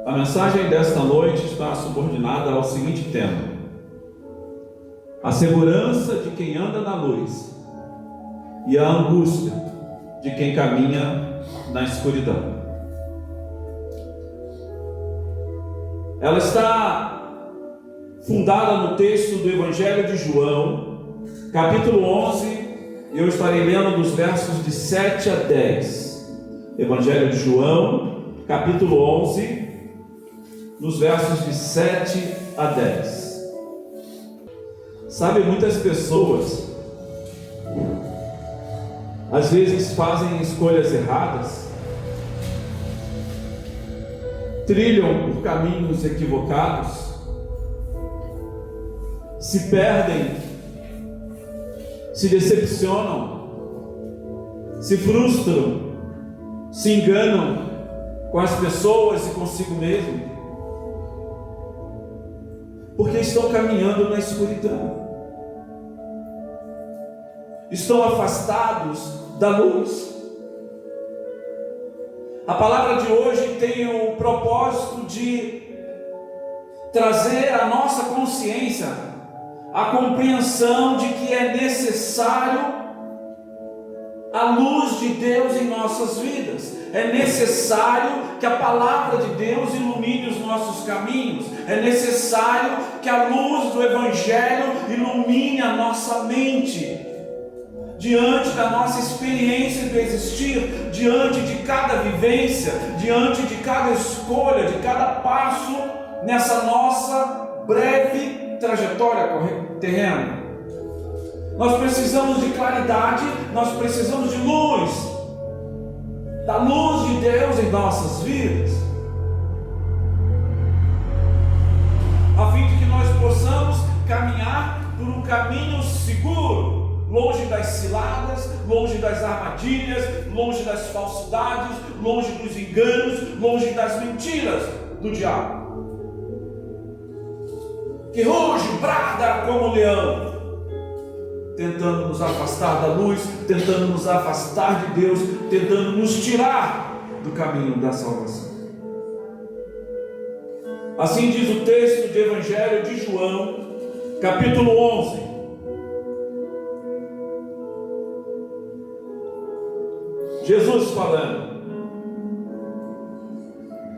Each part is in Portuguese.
A mensagem desta noite está subordinada ao seguinte tema: a segurança de quem anda na luz e a angústia de quem caminha na escuridão. Ela está fundada no texto do Evangelho de João, capítulo 11, e eu estarei lendo dos versos de 7 a 10. Evangelho de João, capítulo 11, nos versos de 7 a 10. Sabe, muitas pessoas às vezes fazem escolhas erradas, trilham por caminhos equivocados, se perdem, se decepcionam, se frustram, se enganam com as pessoas e consigo mesmo, porque estão caminhando na escuridão, estão afastados da luz. A palavra de hoje tem o propósito de trazer à nossa consciência a compreensão de que é necessário a luz de Deus em nossas vidas. É necessário que a palavra de Deus ilumine os nossos caminhos. É necessário que a luz do Evangelho ilumine a nossa mente. Diante da nossa experiência do existir, diante de cada vivência, diante de cada escolha, de cada passo nessa nossa breve trajetória terrena. Nós precisamos de claridade, nós precisamos de luz, da luz de Deus em nossas vidas, a fim de que nós possamos caminhar por um caminho seguro, longe das ciladas, longe das armadilhas, longe das falsidades, longe dos enganos, longe das mentiras do diabo, que ruge, brada como um leão, tentando nos afastar da luz, tentando nos afastar de Deus, tentando nos tirar do caminho da salvação. Assim diz o texto do Evangelho de João, capítulo 11. Jesus falando.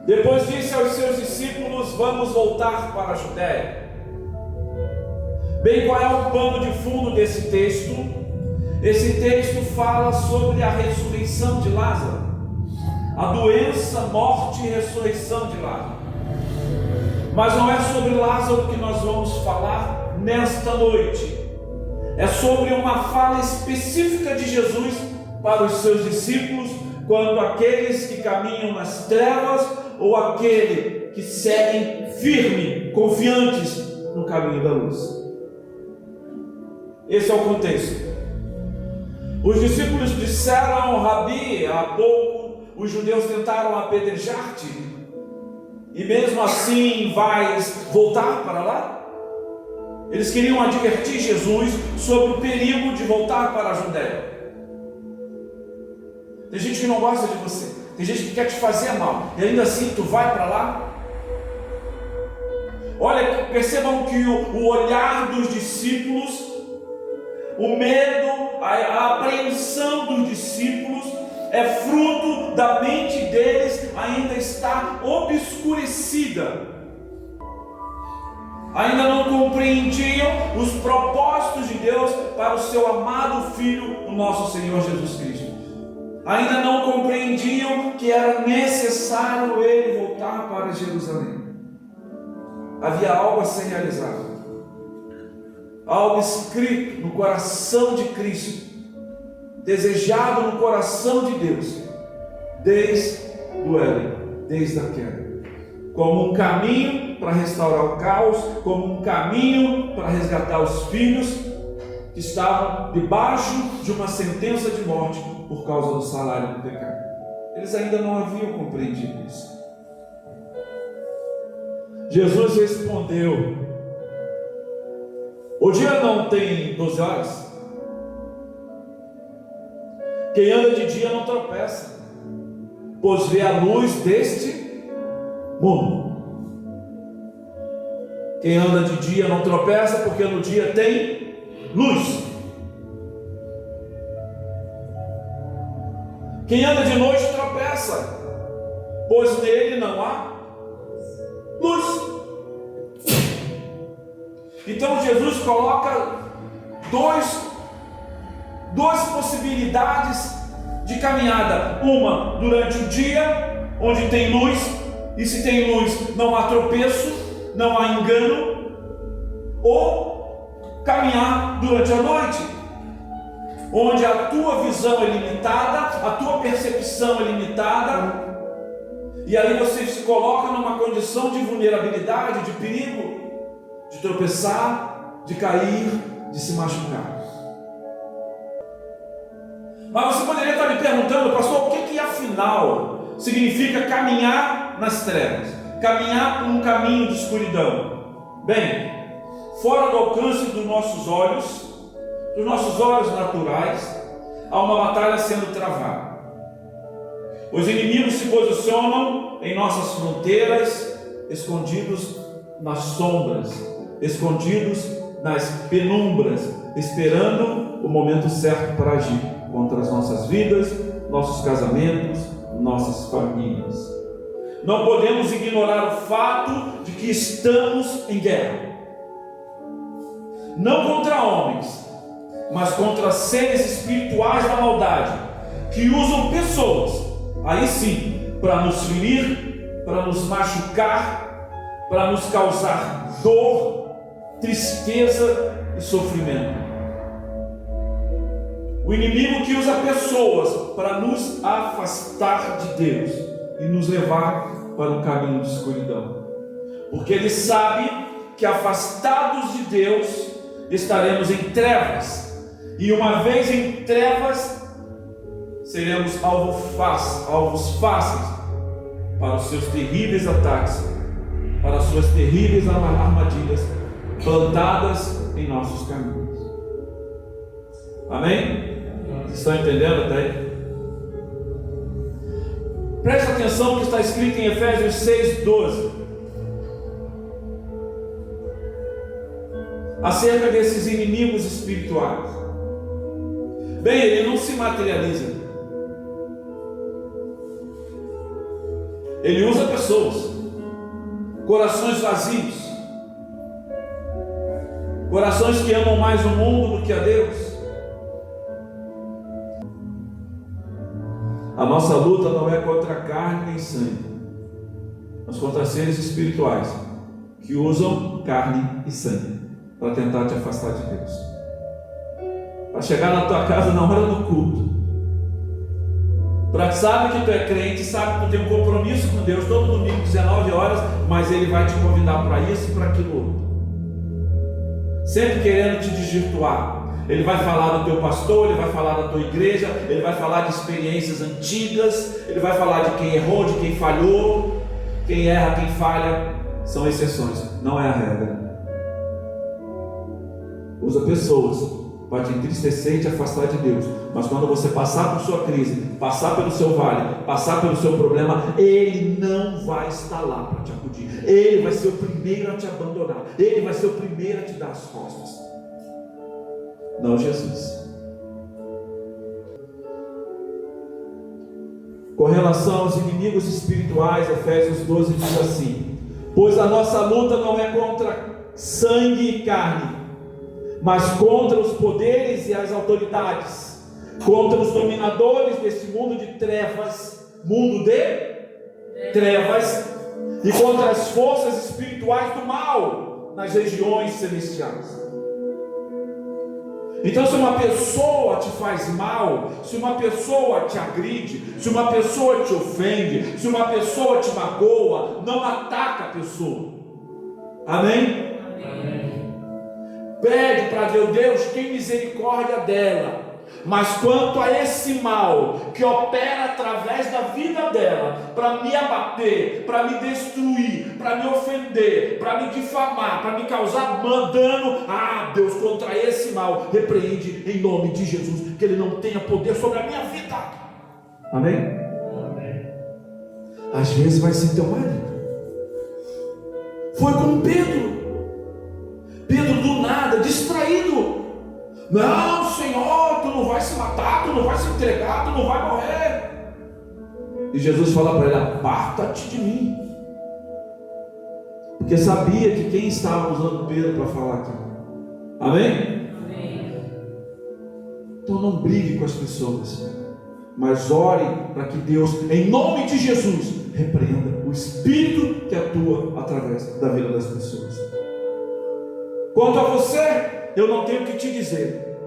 Depois disse aos seus discípulos: vamos voltar para a Judéia. Bem, qual é o pano de fundo desse texto? Esse texto fala sobre a ressurreição de Lázaro, a doença, morte e ressurreição de Lázaro. Mas não é sobre Lázaro que nós vamos falar nesta noite. É sobre uma fala específica de Jesus para os seus discípulos, quanto aqueles que caminham nas trevas ou aquele que seguem firme, confiantes no caminho da luz. Esse é o contexto. Os discípulos disseram: Rabi, há pouco os judeus tentaram apedrejar-te, e mesmo assim vais voltar para lá? Eles queriam advertir Jesus sobre o perigo de voltar para a Judéia. Tem gente que não gosta de você, tem gente que quer te fazer mal, e ainda assim tu vai para lá? Olha, percebam que o olhar dos discípulos, o medo, a apreensão dos discípulos é fruto da mente deles ainda está obscurecida. Ainda não compreendiam os propósitos de Deus para o seu amado Filho, o nosso Senhor Jesus Cristo. Ainda não compreendiam que era necessário ele voltar para Jerusalém. Havia algo a ser realizado, algo escrito no coração de Cristo, desejado no coração de Deus, desde o Éden, desde a queda, como um caminho para restaurar o caos, como um caminho para resgatar os filhos que estavam debaixo de uma sentença de morte por causa do salário do pecado. Eles ainda não haviam compreendido isso. Jesus respondeu: o dia não tem 12 horas? Quem anda de dia não tropeça, pois vê a luz deste mundo. Quem anda de dia não tropeça, porque no dia tem luz. Quem anda de noite tropeça, pois nele não há luz. Então Jesus coloca duas possibilidades de caminhada. Uma durante o dia, onde tem luz, e se tem luz não há tropeço, não há engano. Ou caminhar durante a noite, onde a tua visão é limitada, a tua percepção é limitada, e aí você se coloca numa condição de vulnerabilidade, de perigo, de tropeçar, de cair, de se machucar. Mas você poderia estar me perguntando, pastor, o que afinal significa caminhar nas trevas? Caminhar por um caminho de escuridão? Bem, fora do alcance dos nossos olhos naturais, há uma batalha sendo travada. Os inimigos se posicionam em nossas fronteiras, escondidos nas sombras, escondidos nas penumbras, esperando o momento certo para agir contra as nossas vidas, nossos casamentos, nossas famílias. Não podemos ignorar o fato de que estamos em guerra, não contra homens, mas contra seres espirituais da maldade, que usam pessoas, aí sim, para nos ferir, para nos machucar, para nos causar dor, tristeza e sofrimento. O inimigo que usa pessoas para nos afastar de Deus e nos levar para um caminho de escuridão, porque ele sabe que afastados de Deus estaremos em trevas, e uma vez em trevas seremos alvos fáceis para os seus terríveis ataques, para as suas terríveis armadilhas plantadas em nossos caminhos. Amém? Vocês estão entendendo até aí? Preste atenção no que está escrito em Efésios 6:12, acerca desses inimigos espirituais. Bem, ele não se materializa, ele usa pessoas, corações vazios, corações que amam mais o mundo do que a Deus. A nossa luta não é contra carne nem sangue, mas contra seres espirituais que usam carne e sangue para tentar te afastar de Deus, para chegar na tua casa na hora do culto, sabe que tu é crente, sabe que tu tem um compromisso com Deus todo domingo 19 horas, mas ele vai te convidar para isso e para aquilo outro, sempre querendo te desvirtuar. Ele vai falar do teu pastor, ele vai falar da tua igreja, ele vai falar de experiências antigas, ele vai falar de quem errou, de quem falhou. Quem erra, quem falha são exceções, não é a regra. Usa pessoas para te entristecer e te afastar de Deus, mas quando você passar por sua crise, passar pelo seu vale, passar pelo seu problema, ele não vai estar lá para te acudir, ele vai ser o primeiro a te abandonar, ele vai ser o primeiro a te dar as costas. Não Jesus. Com relação aos inimigos espirituais, Efésios 12 diz assim: pois a nossa luta não é contra sangue e carne, mas contra os poderes e as autoridades, contra os dominadores deste mundo de trevas, e contra as forças espirituais do mal nas regiões celestiais. Então, se uma pessoa te faz mal, se uma pessoa te agride, se uma pessoa te ofende, se uma pessoa te magoa, não ataca a pessoa. Amém? Amém. Pede para Deus, tem misericórdia dela. Mas quanto a esse mal que opera através da vida dela, para me abater, para me destruir, para me ofender, para me difamar, para me causar dano, Deus, contra esse mal, repreende em nome de Jesus, que ele não tenha poder sobre a minha vida. Amém? Amém. Às vezes vai ser teu marido, Foi com Pedro. Pedro do nada, distraído. Não, Senhor, tu não vai se matar, tu não vai se entregar, tu não vai morrer. E Jesus fala para ele: aparta-te de mim. Porque sabia que quem estava usando Pedro para falar aqui. Amém? Amém. Então não brigue com as pessoas, mas ore para que Deus, em nome de Jesus, repreenda o espírito que atua através da vida das pessoas. Quanto a você, eu não tenho o que te dizer.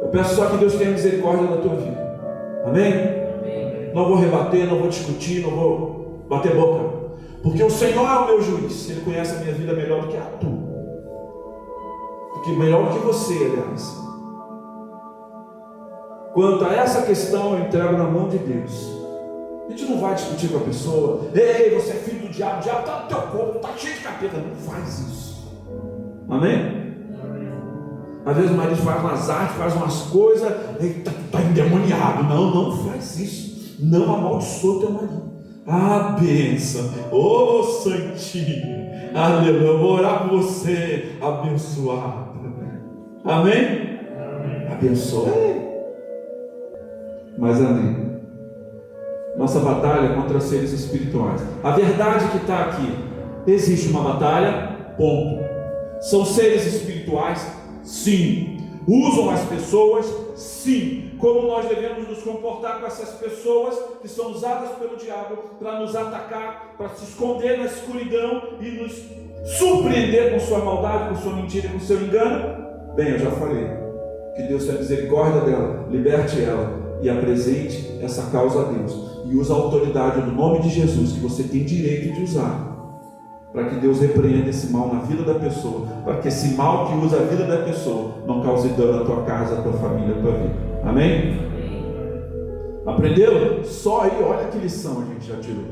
Eu peço só que Deus tenha misericórdia da tua vida. Amém? Amém. Não vou rebater, não vou discutir, não vou bater boca, porque o Senhor é o meu juiz. Ele conhece a minha vida melhor do que a tua, porque melhor do que você, aliás. Quanto a essa questão, eu entrego na mão de Deus. A gente não vai discutir com a pessoa: ei, você é filho do diabo, o diabo está no teu corpo, está cheio de capeta. Não faz isso. Amém? Às vezes o marido faz umas artes, faz umas coisas, está endemoniado. Não faz isso. Não amaldiçoa teu marido. Ah, bênção. Ô, santinho. Aleluia. Eu vou orar por você, abençoado. Amém? Abençoe. Mas amém. Nossa batalha é contra seres espirituais. A verdade que está aqui: existe uma batalha, ponto. São seres espirituais? Sim. Usam as pessoas? Sim. Como nós devemos nos comportar com essas pessoas que são usadas pelo diabo para nos atacar, para se esconder na escuridão e nos surpreender com sua maldade, com sua mentira, com seu engano? Bem, eu já falei. Que Deus tenha misericórdia dela, liberte ela e apresente essa causa a Deus. E use a autoridade no nome de Jesus, que você tem direito de usar, para que Deus repreenda esse mal na vida da pessoa, para que esse mal que usa a vida da pessoa não cause dano à tua casa, à tua família, à tua vida. Amém? Aprendeu? Só aí, olha que lição a gente já tirou.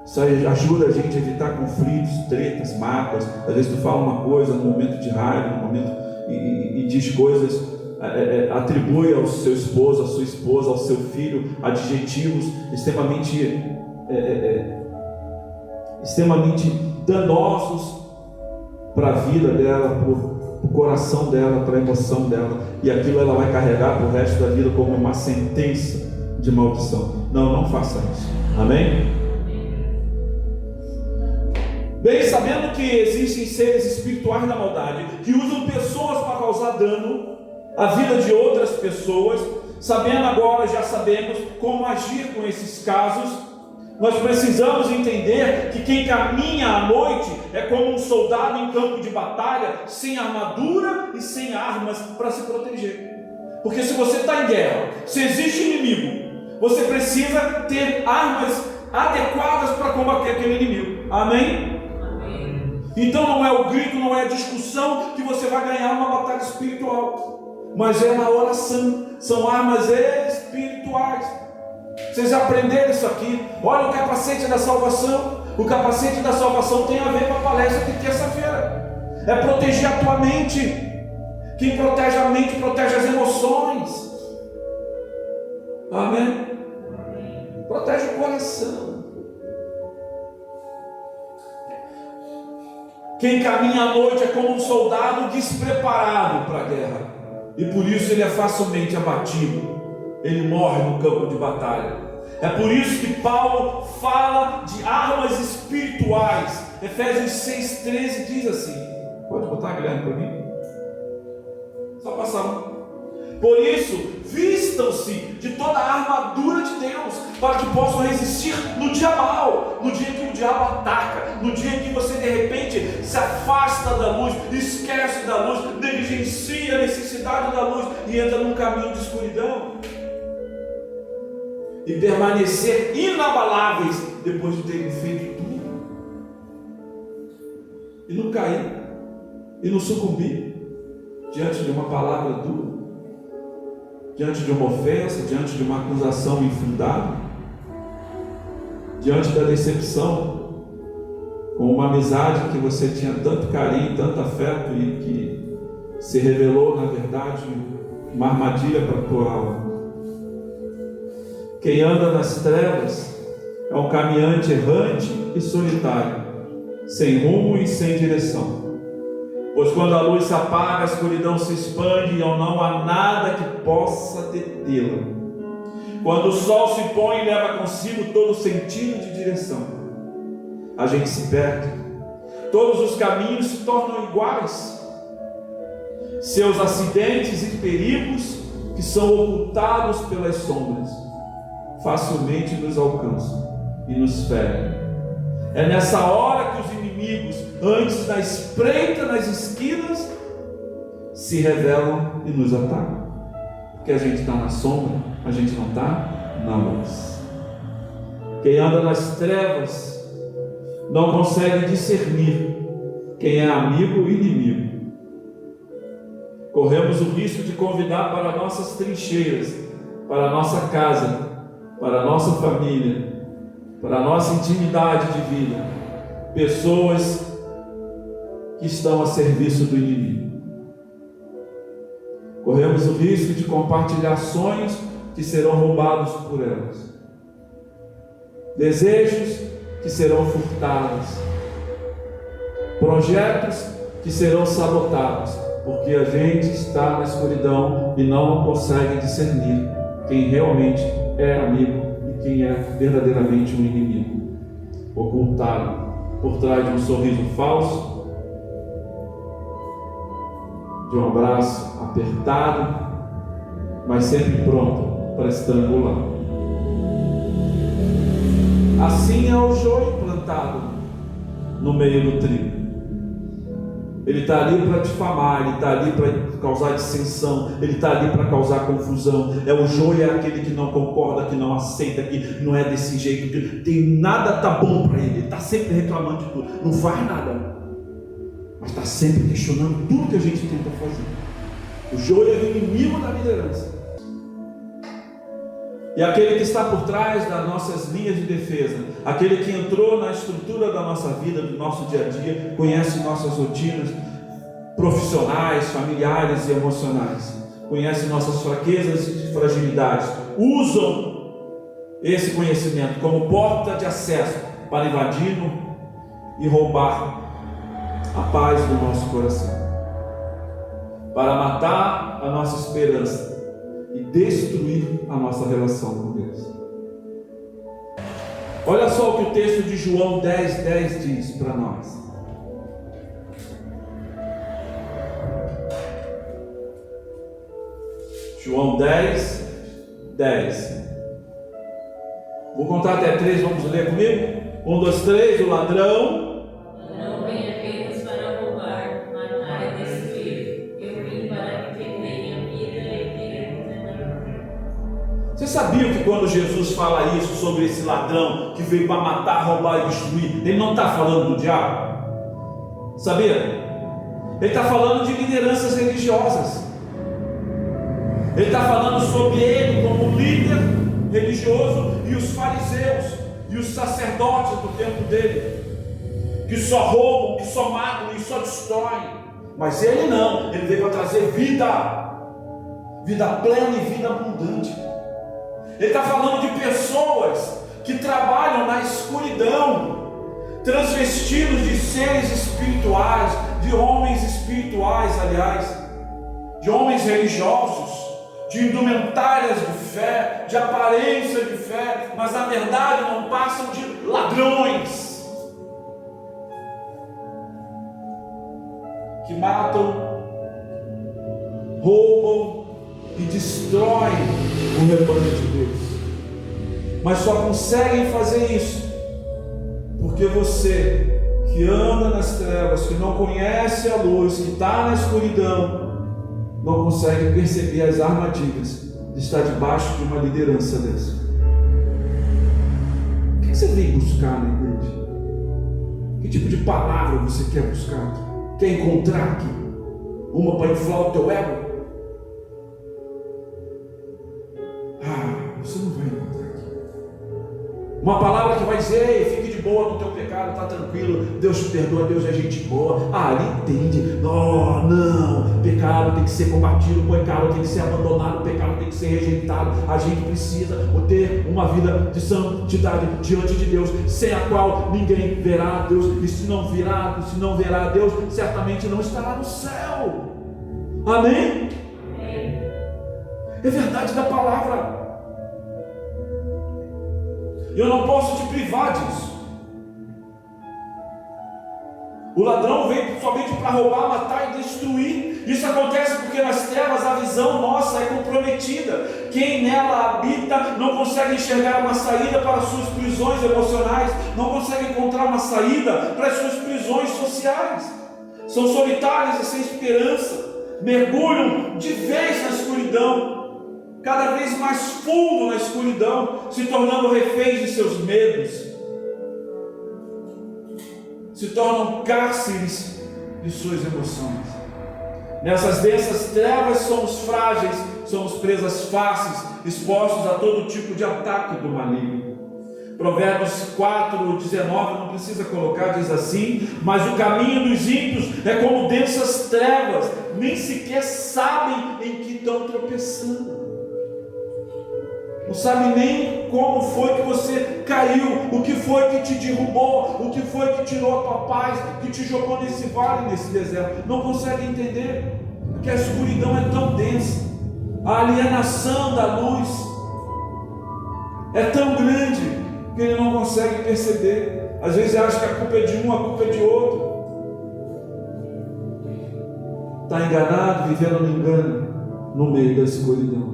Isso aí ajuda a gente a evitar conflitos, tretas, mágoas. Às vezes tu fala uma coisa no momento de raiva, no momento e diz coisas, atribui ao seu esposo, à sua esposa, ao seu filho adjetivos extremamente danosos para a vida dela, para o coração dela, para a emoção dela, e aquilo ela vai carregar para o resto da vida como uma sentença de maldição. Não faça isso. Amém? Bem, sabendo que existem seres espirituais da maldade que usam pessoas para causar dano à vida de outras pessoas, já sabemos como agir com esses casos. Nós precisamos entender que quem caminha à noite é como um soldado em campo de batalha, sem armadura e sem armas para se proteger. Porque se você está em guerra, se existe inimigo, você precisa ter armas adequadas para combater aquele inimigo. Amém? Então não é o grito, não é a discussão que você vai ganhar uma batalha espiritual, mas é na oração. São armas espirituais. Vocês aprenderam isso aqui? Olha o capacete da salvação. O capacete da salvação tem a ver com a palestra de terça-feira. É proteger a tua mente. Quem protege a mente protege as emoções. Amém? Protege o coração. Quem caminha à noite é como um soldado despreparado para a guerra, e por isso ele é facilmente abatido, ele morre no campo de batalha. É por isso que Paulo fala de armas espirituais. Efésios 6,13 diz assim, pode botar, Guilherme, para mim? Só passar um. Por isso, vistam-se de toda a armadura de Deus, para que possam resistir no dia mau, no dia que o diabo ataca, no dia que você de repente se afasta da luz, esquece da luz, negligencia a necessidade da luz e entra num caminho de escuridão. E permanecer inabaláveis depois de terem feito tudo. E não cair, e não sucumbir diante de uma palavra dura, diante de uma ofensa, diante de uma acusação infundada, diante da decepção com uma amizade que você tinha tanto carinho, tanto afeto e que se revelou, na verdade, uma armadilha para a tua alma. Quem anda nas trevas é um caminhante errante e solitário. sem rumo e sem direção. Pois quando a luz se apaga, a escuridão se expande e não há nada que possa detê-la. Quando o sol se põe, leva consigo todo o sentido de direção. A gente se perde. Todos os caminhos se tornam iguais. Seus acidentes e perigos, que são ocultados pelas sombras, facilmente nos alcançam e nos ferem. É nessa hora que os inimigos, antes da espreita nas esquinas, se revelam e nos atacam. Porque a gente está na sombra, a gente não está na luz. Quem anda nas trevas não consegue discernir quem é amigo e inimigo. Corremos o risco de convidar para nossas trincheiras, para a nossa casa, para a nossa família, para a nossa intimidade de vida, pessoas que estão a serviço do inimigo. Corremos o risco de compartilhar sonhos que serão roubados por elas, desejos que serão furtados, projetos que serão sabotados, porque a gente está na escuridão e não consegue discernir quem realmente é amigo e quem é verdadeiramente um inimigo, ocultado por trás de um sorriso falso, de um abraço apertado, mas sempre pronto para estrangular. Assim é o joio plantado no meio do trigo. Ele está ali para difamar, ele está ali para causar dissensão, ele está ali para causar confusão. O joio é aquele que não concorda, que não aceita, que não é desse jeito, que tem nada tá bom para ele está sempre reclamando de tudo, não faz nada, mas está sempre questionando tudo que a gente tenta fazer. O joio é o inimigo da liderança. E aquele que está por trás das nossas linhas de defesa, aquele que entrou na estrutura da nossa vida, do nosso dia a dia, conhece nossas rotinas profissionais, familiares e emocionais, conhece nossas fraquezas e fragilidades, usam esse conhecimento como porta de acesso para invadir e roubar a paz do nosso coração, para matar a nossa esperança e destruir a nossa relação com Deus. Olha só o que o texto de João 10:10 diz para nós. João 10:10. Vou contar até 3, vamos ler comigo? 1, 2, 3. O ladrão não vem apenas para roubar, matar e destruir. Eu vim para que tenha vida e tenha. Você sabia que quando Jesus fala isso sobre esse ladrão que veio para matar, roubar e destruir, ele não está falando do diabo? Sabia? Ele está falando de lideranças religiosas. Ele está falando sobre ele como líder religioso e os fariseus e os sacerdotes do tempo dele, que só roubam, que só matam e só destroem. Mas ele não, ele veio para trazer vida plena e vida abundante. Ele está falando de pessoas que trabalham na escuridão, transvestidos de seres espirituais, de homens espirituais, aliás, de homens religiosos, de indumentárias de fé, de aparência de fé, mas na verdade não passam de ladrões, que matam, roubam e destroem o rebanho de Deus. Mas só conseguem fazer isso porque você que anda nas trevas, que não conhece a luz, que está na escuridão, não consegue perceber as armadilhas de estar debaixo de uma liderança dessa. O que você vem buscar na igreja? Que tipo de palavra você quer buscar aqui? Quer encontrar aqui? Uma para inflar o teu ego? Você não vai encontrar aqui. Uma palavra que vai dizer: ei, fique de boa no teu pecado, está tranquilo, Deus te perdoa, Deus é gente boa. Ele entende. Oh, não, pecado tem que ser combatido, o pecado tem que ser abandonado, o pecado tem que ser rejeitado. A gente precisa ter uma vida de santidade diante de Deus, sem a qual ninguém verá a Deus. E se não verá a Deus, certamente não estará no céu. Amém? É verdade da palavra. E eu não posso te privar disso. O ladrão vem somente para roubar, matar e destruir. Isso acontece porque nas trevas a visão nossa é comprometida. Quem nela habita não consegue enxergar uma saída para as suas prisões emocionais, não consegue encontrar uma saída para as suas prisões sociais. São solitários e sem esperança, mergulham de vez na escuridão, cada vez mais fundo na escuridão, se tornando reféns de seus medos, se tornam cárceres de suas emoções. Nessas densas trevas somos frágeis, somos presas fáceis, expostos a todo tipo de ataque do maligno. Provérbios 4:19, não precisa colocar, diz assim: mas o caminho dos ímpios é como densas trevas, nem sequer sabem em que estão tropeçando. Não sabe nem como foi que você caiu, o que foi que te derrubou, o que foi que tirou a tua paz, que te jogou nesse vale, nesse deserto. Não consegue entender, porque a escuridão é tão densa, a alienação da luz é tão grande que ele não consegue perceber. Às vezes acha que a culpa é de um, a culpa é de outro. Está enganado, vivendo no engano, no meio da escuridão.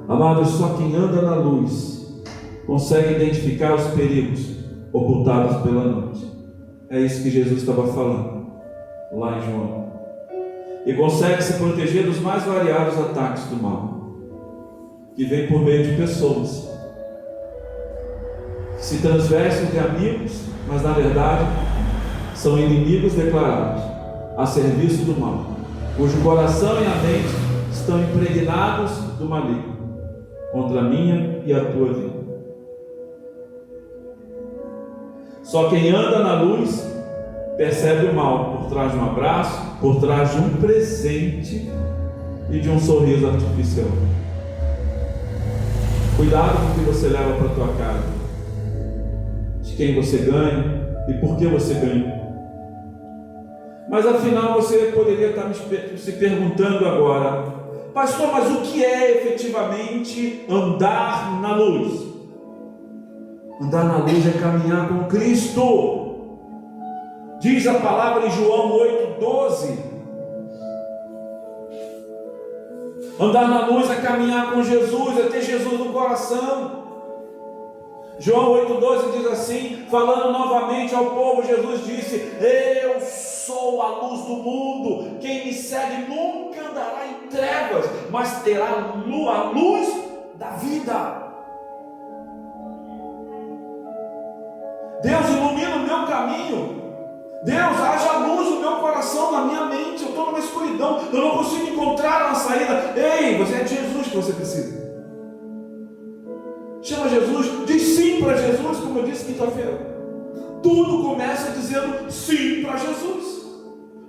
Amados, só quem anda na luz consegue identificar os perigos ocultados pela noite. É isso que Jesus estava falando lá em João. E consegue se proteger dos mais variados ataques do mal, que vem por meio de pessoas que se transvestem de amigos, mas na verdade são inimigos declarados, a serviço do mal, cujo coração e a mente estão impregnados do maligno, contra a minha e a tua vida. Só quem anda na luz percebe o mal por trás de um abraço, por trás de um presente e de um sorriso artificial. Cuidado com o que você leva para a tua casa, de quem você ganha e por que você ganha. Mas afinal você poderia estar se perguntando agora: pastor, mas o que é efetivamente andar na luz? Andar na luz é caminhar com Cristo. Diz a palavra em João 8:12. Andar na luz é caminhar com Jesus, é ter Jesus no coração. João 8:12 diz assim, falando novamente ao povo, Jesus disse: eu sou a luz do mundo, quem me segue nunca andará em trevas, mas terá a luz da vida. Deus ilumina o meu caminho, Deus, haja luz no meu coração, na minha mente. Eu estou numa escuridão, eu não consigo encontrar uma saída. Ei, você é de Jesus que você precisa. Chama Jesus, diz sim para Jesus, como eu disse quinta-feira. Tudo começa dizendo sim para Jesus,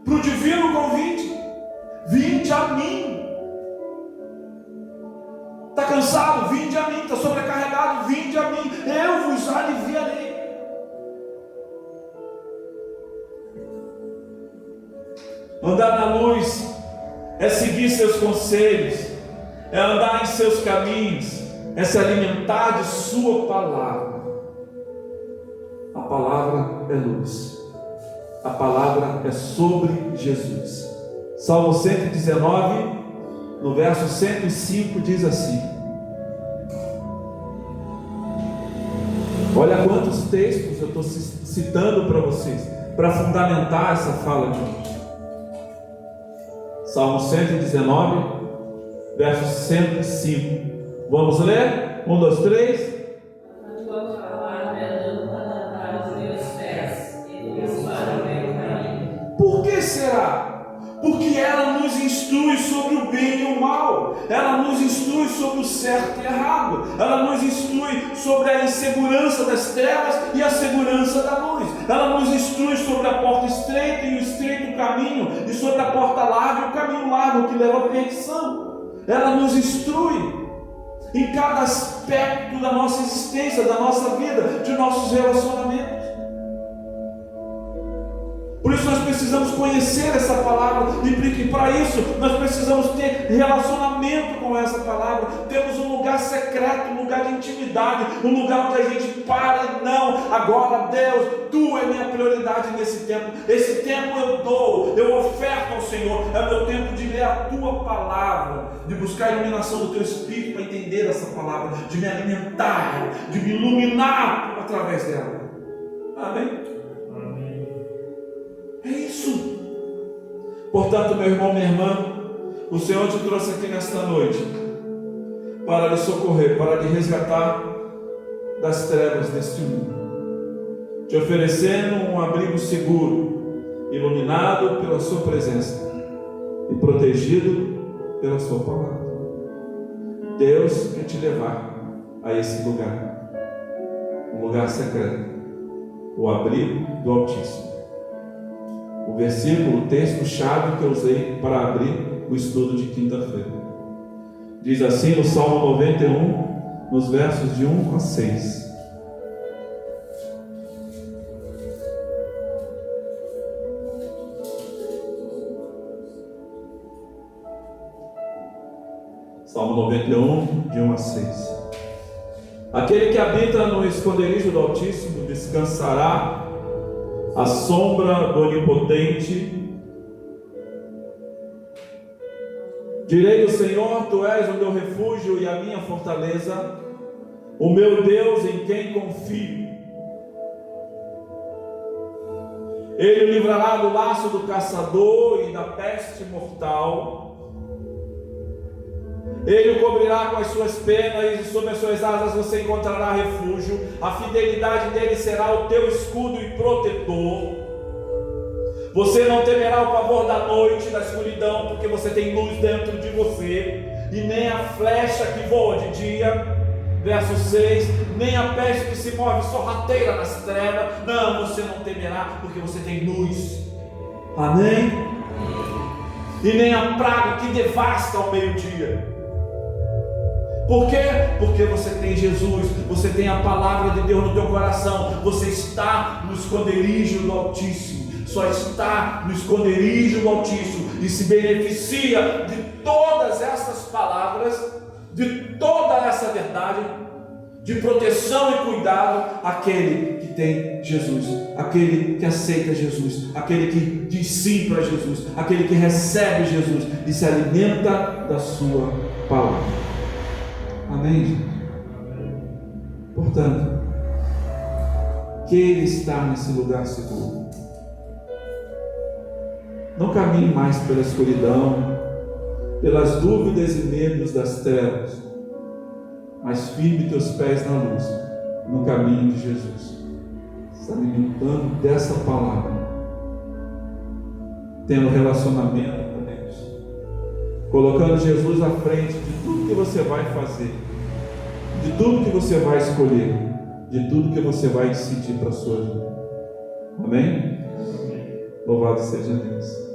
para o divino convite: vinde a mim. Está cansado? Vinde a mim. Está sobrecarregado? Vinde a mim, eu vos aliviarei. Andar na luz é seguir seus conselhos, é andar em seus caminhos, é se alimentar de sua palavra. A palavra é luz, a palavra é sobre Jesus. Salmo 119, no verso 105, diz assim: olha quantos textos eu estou citando para vocês, para fundamentar essa fala de hoje. Salmo 119, verso 105. Vamos ler? 1, 2, 3. A tua palavra é lâmpada para os meus pés e luz para o meu caminho. Por que será? Porque ela nos instrui sobre o bem e o mal, ela nos instrui sobre o certo e errado, ela nos instrui a insegurança das trevas e a segurança da luz. Ela nos instrui sobre a porta estreita e o estreito caminho, e sobre a porta larga e o caminho largo que leva à perdição. Ela nos instrui em cada aspecto da nossa existência, da nossa vida, de nossos relacionamentos. Por isso nós precisamos conhecer essa palavra, e para isso nós precisamos ter relacionamento com essa palavra. Temos um lugar secreto, um lugar de intimidade, um lugar onde a gente para e não, agora Deus, Tu é minha prioridade nesse tempo. Esse tempo eu dou, eu oferto ao Senhor. É o meu tempo de ler a Tua palavra, de buscar a iluminação do Teu Espírito para entender essa palavra, de me alimentar, de me iluminar através dela. Amém? É isso. Portanto, meu irmão, minha irmã, o Senhor te trouxe aqui nesta noite para lhe socorrer, para lhe resgatar das trevas deste mundo, te oferecendo um abrigo seguro, iluminado pela sua presença e protegido pela sua palavra. Deus quer te levar a esse lugar, um lugar secreto, o abrigo do Altíssimo. O versículo, o texto-chave que eu usei para abrir o estudo de quinta-feira, diz assim no Salmo 91, nos versos de 1 a 6. Salmo 91, de 1 a 6. Aquele que habita no esconderijo do Altíssimo descansará à sombra do Onipotente. Direi do Senhor: Tu és o meu refúgio e a minha fortaleza, o meu Deus em quem confio. Ele o livrará do laço do caçador e da peste mortal. Ele o cobrirá com as suas penas e sob as suas asas você encontrará refúgio. A fidelidade dele será o teu escudo e protetor. Você não temerá o pavor da noite, da escuridão, porque você tem luz dentro de você, e nem a flecha que voa de dia. Verso 6, nem a peste que se move sorrateira nas trevas. Não, você não temerá, porque você tem luz. Amém? E nem a praga que devasta ao meio-dia. Por quê? Porque você tem Jesus, você tem a palavra de Deus no teu coração, você está no esconderijo do Altíssimo, só está no esconderijo do Altíssimo e se beneficia de todas essas palavras, de toda essa verdade, de proteção e cuidado, aquele que tem Jesus, aquele que aceita Jesus, aquele que diz sim para Jesus, aquele que recebe Jesus e se alimenta da sua palavra. Amém, gente? Portanto, queira estar nesse lugar seguro. Não caminhe mais pela escuridão, pelas dúvidas e medos das trevas, mas firme teus pés na luz, no caminho de Jesus, se alimentando dessa palavra, tendo relacionamento com Deus, colocando Jesus à frente de tudo que você vai fazer, de tudo que você vai escolher, de tudo que você vai decidir para a sua vida. Amém? Louvado seja Deus.